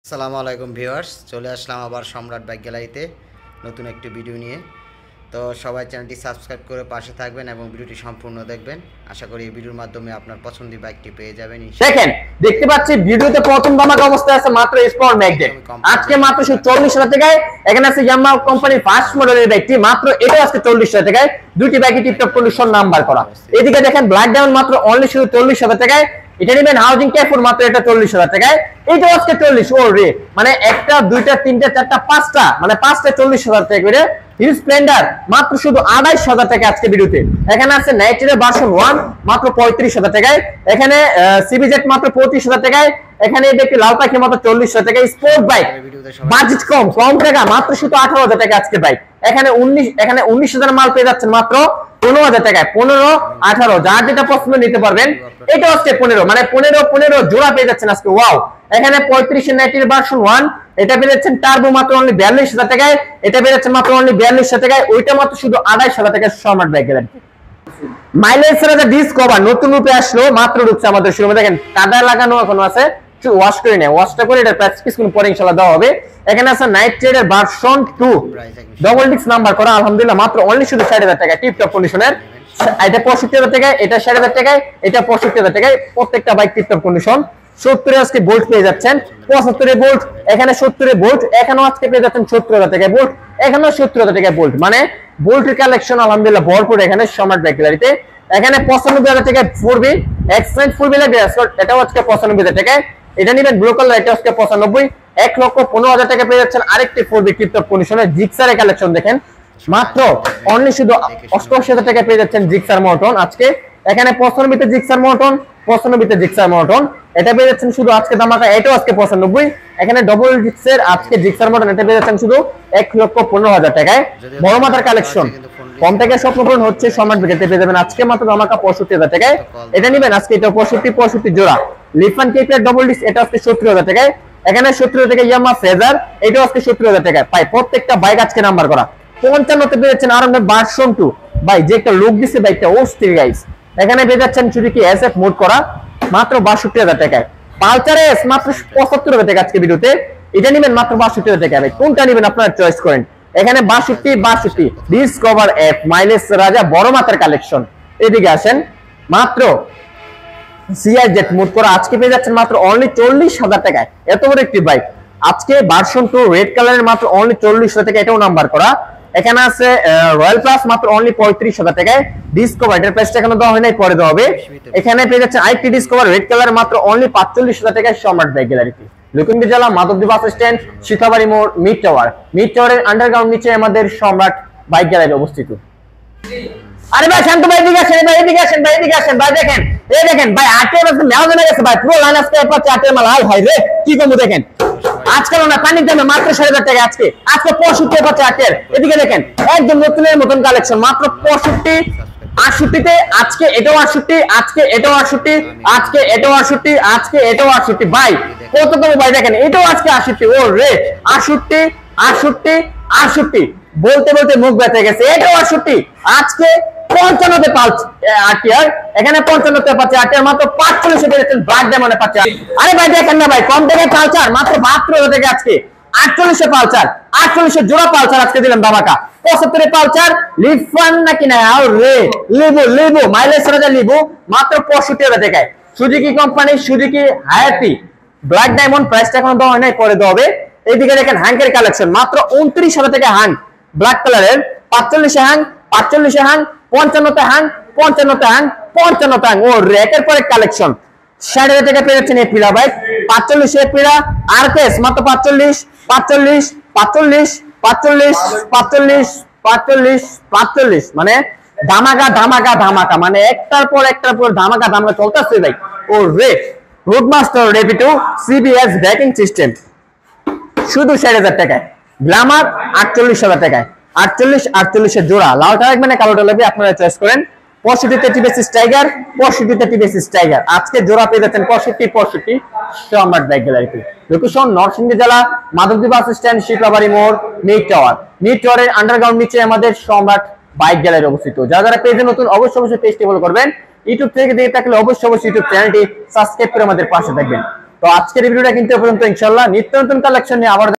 আসসালামু আলাইকুম ভিউয়ার্স, চলে আসলাম আবার সম্রাট বাইক গ্যালারিতে নতুন একটি ভিডিও নিয়ে। তো সবাই চ্যানেলটি সাবস্ক্রাইব করে পাশে থাকবেন এবং ভিডিওটি সম্পূর্ণ দেখবেন। আশা করি এই ভিডিওর মাধ্যমে আপনার পছন্দের বাইকটি পেয়ে যাবেন। দেখেন, দেখতে পাচ্ছি ভিডিওতে প্রথম দামাকা অবস্থায় আছে মাত্র স্পোর্ট ম্যাগনেট। আজকে মাত্র 40,000 টাকায় এখানে আছে ইয়ামাহা কোম্পানির ফার্স্ট মডেলের বাইকটি, মাত্র এটা আজকে 40,000 টাকায়। দুটি বাইকই টিপটপ কন্ডিশন নাম্বার করা। এদিকে দেখেন ব্ল্যাক ডায়মন্ড মাত্র অনলি 40,000 টাকায়। এটা নেবেন হাউজিং ক্যাফুর মাত্র এটা 40,000 টাকায়। এইটা আজকে 40 ওরে, মানে একটা দুইটা তিনটা চারটা পাঁচটা, মানে পাঁচটা 40,000 টাকা করে। হিল স্প্লেন্ডার মাত্র শুধু 28,000 টাকা আজকে ভিডিওতে। এখানে আছে নাইট্রের ভার্সন 1 মাত্র 35,000 টাকায়। এখানে সিবিজেড মাত্র 25,000 টাকায়। এখানে দেখি লাল পাখি মাত্র 40,000 টাকায়। স্পোর্ট বাইক বাজেট কম টাকা, মাত্র শুধু 18,000 টাকা আজকে বাইক। এখানে 19,000 মাল পেয়ে যাচ্ছেন মাত্র 15,000 টাকায়। 15, 18 যার যেটা পছন্দ নিতে পারবেন। এটা হচ্ছে 15, মানে 15 জোড়া পেয়ে যাচ্ছেন আজকে। ওয়াও, এখানে 35 এর নাইট্রের ভার্সন 1 এটা পেয়ে যাচ্ছেন টার্বো মাত্র অনলি 42,000 টাকায়। এটা পেয়ে যাচ্ছেন মাত্র অনলি 42,000 টাকায়। ওইটা মাত্র শুধু 28,000 টাকায় সম্রাট বাইক গ্যালারি। মাইলেজ রাজা ডিসকভার নতুন রূপে আসলো, মাত্র ঢুকছে আমাদের শোরুমে। দেখেন কাদা লাগানো এখনো আছে, ওয়াশ করে নেয়। ওয়াশটা করে এটা প্রাইস কিছুক্ষণ পরে ইনশাআল্লাহ দেওয়া হবে। এখানে আছে নাইট্রেটের ভার্সন 2 ডবল ডিস্ক নাম্বার করা, আলহামদুলিল্লাহ মাত্র অনলি শুধু 60,000 টাকা টিপ টপ কন্ডিশনের। এটা 65,000 টাকায়, এটা 60,000 টাকায়, এটা 65,000 টাকায়। প্রত্যেকটা বাইক টিপ টপ কন্ডিশন। 70 আজকে বোল্ট পেয়ে যাচ্ছেন, 75 বোল্ট, এখানে 70 বোল্ট, এখানেও আজকে পেয়ে যাচ্ছেন 70,000 টাকায় বোল্ট, এখানেও 70,000 টাকায় বোল্ট। মানে বোল্টের কালেকশন আলহামদুলিল্লাহ ভরপুর এখানে সম্রাট বাইক গ্যালারিতে। এখানে 95,000 টাকায় 4B এক্সপেন্ট 4B লাগে, এটাও আজকে 95,000 টাকায়। এটা নেবেন ব্লু কালার, এটা আজকে 95। 1,15,000 টাকা পেয়ে যাচ্ছেন আরেকটি 4B টিপটপ কন্ডিশনের জিক্সারের কালেকশন। দেখেন মাত্র অনলি শুধু 88,000 টাকা পেয়ে যাচ্ছেন জিক্সার মোটন আজকে। এখানে 95 তে জিক্সার মোটন, 95 তে জিক্সার মোটন, এটা পেয়ে যাচ্ছেন শুধু আজকে দামাকা। এটাও আজকে 95। এখানে ডবল ডিস্কের আজকে জিক্সার মোটন, এটা পেয়ে যাচ্ছেন শুধু 1,15,000 টাকায়। বড় মাথার কালেকশন কম থেকে স্বপ্নপূরণ হচ্ছে সম্রাট ব্র্যান্ডে পেয়ে যাবেন আজকে মাত্র দামাকা 65,000 টাকায়। এটা নেবেন আজকে, এটা 65 জোড়া লিফান কেপিআর ডবল ডিস্ক, এটা আজকে 70,000 টাকায়। এখানে 70,000 টাকায় ইয়ামাহা ফেজার, এটাও আজকে 70,000 টাকায়। পাই প্রত্যেকটা বাইক আজকে নাম্বার করা। 55 তে পেয়ে যাচ্ছেন আরামদায়ক ভার্সন 2 ভাই, যে একটা লুক দিছে বাইকটা অস্থির গাইস। এখানে পেয়ে যাচ্ছেন সুজুকি এসএফ মোড করা মাত্র 62,000 টাকায়। পালসার এস মাত্র 75,000 টাকা আজকে ভিডিওতে। এটা নেবেন মাত্র 62,000 টাকা। ভাই কোনটা নেবেন আপনারা চয়েস করেন। এখানে 62 ডিসকভার এফ মাইলেজ রাজা বড় মাথার কালেকশন। এদিকে আসেন, মাত্র সিআরজেড মোড করা আজকে পেয়ে যাচ্ছেন মাত্র অনলি 40,000 টাকায়। এত বড় একটি বাইক আজকে ভার্সন 2 রেড কালারের মাত্র অনলি 40,000 টাকা, এটাও নাম্বার করা। এখানে আছে রয়্যাল প্লাস মাত্র অনলি 35,000 টাকায়। ডিসকভার এর প্রাইসটা এখনো দেওয়া হয় নাই, পরে দেওয়া হবে। এখানে পেয়ে যাচ্ছেন আইটি ডিসকভার রেড কালার মাত্র অনলি 45,000 টাকায় সম্রাট বাইক গ্যালারিতে। লক্ষ্মীপুর জেলা মাধবদী বাস স্ট্যান্ড, সীতাবাড়ি মোড়, মিড টাওয়ারের আন্ডারগ্রাউন্ড নিচে আমাদের সম্রাট বাইক গ্যালারি অবস্থিত। আরে ভাই শান্ত ভাই, এদিকে আসেন ভাই, এদিকে আসেন ভাই, এদিকে আসেন ভাই। দেখেন এই দেখেন ভাই, আটে বাজে মেলা জমে গেছে ভাই, পুরো লাইন আজকে পাচ্ছে আটের মাল। হাল ভাই রে, কি কমু দেখেন আজকাল না পানির দামে মাত্র 7,000 টাকা আজকে। আজকে 65 পাচ্ছে আটের। এদিকে দেখেন একদম নতুনের মতন কালেকশন মাত্র 65, 68 তে আজকে এটাও 68, আজকে এটাও 68, আজকে এটাও 68, আজকে এটাও 68 ভাই। কত কম ভাই, দেখেন এটাও আজকে 68। ও রে 68, 68, 68 বলতে বলতে মুখ ব্যথা গেছে। এটাও 68 আজকে 55 তে পালস আরটিআর। এখানে 55 তে পাচ্ছে আরটিআর মাত্র 45 পেয়েছেন ব্ল্যাক ডায়মন্ডে পাচ্ছে। আরে ভাই দেখেন না ভাই, কম থেকে পালসার মাত্র 72 থেকে আজকে 48 পালসার, 48 জোড়া পালসার আজকে দিলাম দামাকা। 75 পালসার লিফান নাকি না আর রে লিবো মাইলেজ রাজা লিবো মাত্র 65,000 টাকায়। সুজুকি কোম্পানি সুজুকি হায়াতি ব্ল্যাক ডায়মন্ড, প্রাইসটা এখনো দেওয়া হয় নাই, পরে দেওয়া হবে। এইদিকে দেখেন হ্যাঙ্কের কালেকশন মাত্র 29,000 টাকা হ্যাং ব্ল্যাক কালারের। 45 হ্যাং, 45 হ্যাং, 55 হ্যাং, 55 হ্যাং, 55 হ্যাং। ও রেকের পরে কালেকশন 60,000 টাকা পেয়ে যাচ্ছেন এই পিলা বাইক। 45 এর পিলা আরকেস মাত্র 45, 45, 45, 45, 45, 45, 45 মানে ধামাকা, মানে একটার পর ধামাকা চলতেছে ভাই। ও রে রোডমাস্টার রেপিটো সিবিএস ব্রেকিং সিস্টেম শুধু 60,000 টাকায়। গ্ল্যামার 48,000 টাকায়। 48 এর জোড়া লালটা লাগবে না কালোটা লাগবে, আপনারা চয়েস করেন। 65 তে টিভিএস টাইগার, 65 তে টিভিএস টাইগার আজকে জোড়া পেয়ে যাচ্ছেন 65 সম্রাট বাইক গ্যালারিতে। লোকেশন নরসিংদী জেলা মাধবদী বাস স্ট্যান্ড, সীতাবাড়ি মোড়, মিড টাওয়ারের আন্ডারগ্রাউন্ড নিচে আমাদের সম্রাট বাইক গ্যালারি অবস্থিত। যারা পেজে নতুন অবশ্যই পেজটি ফলো করবেন। ইউটিউব থেকে দেখে থাকলে অবশ্যই ইউটিউব চ্যানেলটি সাবস্ক্রাইব করে আমাদের পাশে থাকবেন। তো তো আজকের এই ভিডিওটা কিন্তু এ পর্যন্ত, ইনশাআল্লাহ নিত্য নতুন কালেকশন নিয়ে আবার